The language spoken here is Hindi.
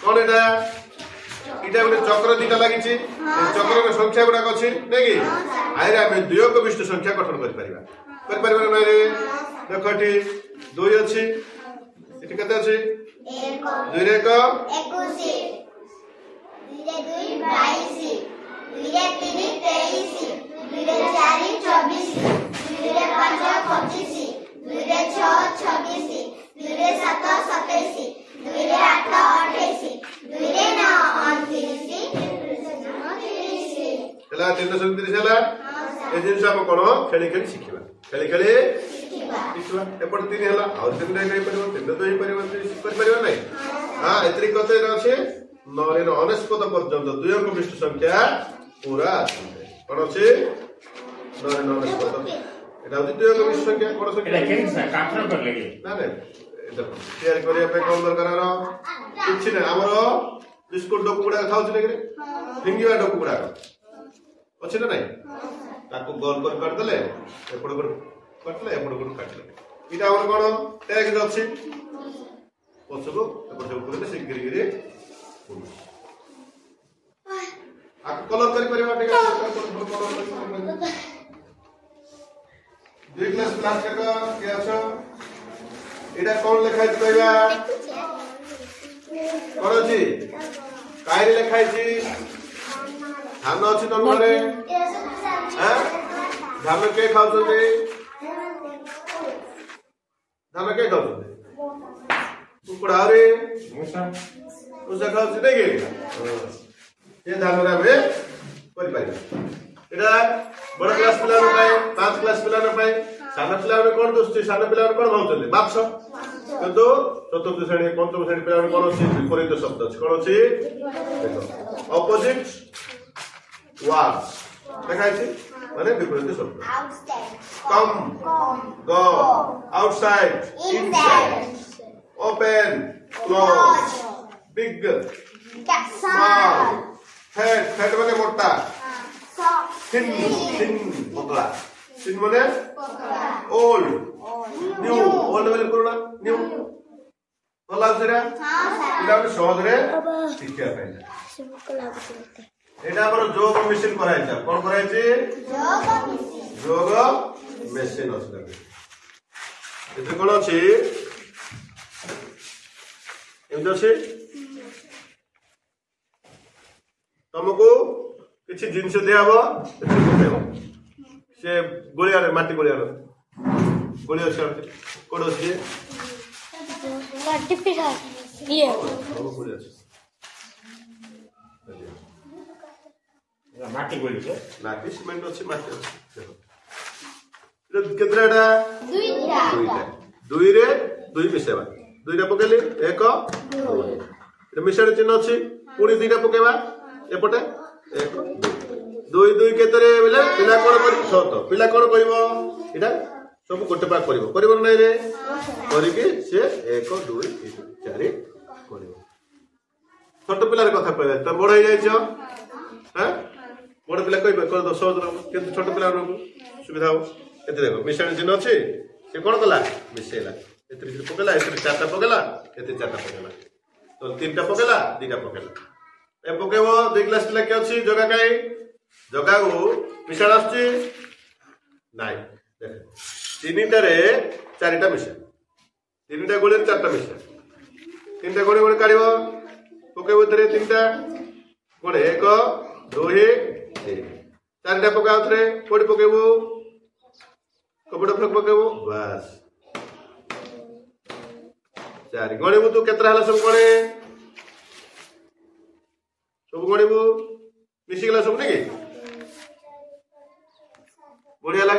कौन एटा इटा गोटे चक्र दीटा लगी चक्र संख्या गुड़ाक अच्छी नहीं कि आए आम द्विक विशिष्ट संख्या गठन कर देख ये 2 अच्छी ये केते अच्छी 2 रे 1 21 2 रे 2 22 2 रे 3 23 2 रे 4 24 2 रे 5 25 2 रे 6 26 2 रे 7 27 2 रे 8 28 2 रे 9 29 हला 330 हला ए जिनस हम कोन खेली खेली शिखिबा खेली खेली शिखिबा एपट 3 हला और 3 नहीं परिबो 3 तो ही परिबो कर परिबो नहीं हां एतरी कते अछि 9 रे 29 पर्यंत द्विक विशिष्ट संख्या पूरा अछि कोन अछि 9 रे 29 एटा अछि द्विक विशिष्ट संख्या कोन संख्या एटा केन काठर कर लेगे ना ना तैयारी करिया पे कोन दरकार रो किछि नै हमरो बिस्कुट डोकु गुडा खाउछ नै रे फिंगिवा डोकु गुडा अछि ना नहीं ताको गोल गोल कर देले एपड़ गोल कटले एपड़ गोल काटले इटा हमर कोन टैग अछि पछको एपड़ सब करले से गिरी गिरी आ कलर करी परिबा टिका दुई क्लास क्लास का के अच्छा इटा कोन लिखाइ कहबा कोन अछि काई लिखाइ छी धान अछि तन घरे हैं धान के खाउछते धान के खाउछते कुकुड़ा रे मुसा खाउछ नै के ये धान रे हमें करि पाइबा एटा बड़ क्लास पिला न पाए 5 क्लास पिला न पाए साना पिला रे कोन दोस्ती साना पिला रे कोन भाउछते बापस किंतु चतुर्थ श्रेणी पंचम श्रेणी पिला रे कोन अछि विपरीत शब्द अछि कोन अछि देखो ऑपोजिट वर्ड्स देखाइ छी माने विपरीत शब्द come go outside inside open close big small fat माने मोटा थिन पतला थिन माने ओल्ड न्यू ओल्ड माने पुराना न्यू भला सेरा इला सहज रे शिक्षा पाइला एटा हमर जोग मेशिन कराइ छ कोन कराइ छी जोग मेशिन अछि एते कोन अछि एमतो अछि तुमको किछि जिंस देहबो एते पकेबो से गोलिया रे माटी गोलिया रे गोलिया छै कोन अछि माटी पिसा ये गोलिया छै माटी गोली छै माटी सीमेंट अछि माटी अछि देखो केतराडा दुईटा 2 रे 2 मिसेबा 2टा पकेली 1 2 ए मिश्रण चिन्ह अछि पुनी 2टा पकेबा एपटे 1 2 2 केतरे बेले पिला कोन करि सत पिला कोन करिवो एटा सब गोटे पाक करिवो नै रे करिके से 1 2 3 4 करिवो छोट पिलार कथा कहबा त बड़ हो जाय छ हैं बड़ पिला कहबे कर दो सहज किंतु छोट पिला सुविधा हो एते देखो मिश्रण चिन्ह अछि से कोन कला मिसेला एते पकेला एते चारटा पकेला एते चारटा पकेला तो 3टा पकेला 2टा पकेला ए पकेबो 2 ग्लास पिला के अछि जगा काई जगा को मिश्रण आछि नाइ देख 3टा रे 4टा मिश्रण 3टा गोली 4टा मिश्रण 3टा गोली गोली काढिबो पकेबो तरे 3टा कोडे 1 2 3 4टा पकाउ तरे कोडी पकेबो कपड़ा फ्लक पकेबो बस 4 गणिबो तू केतरा हला सब गणिबो मिसी गला सब नै के बढ़िया लागे।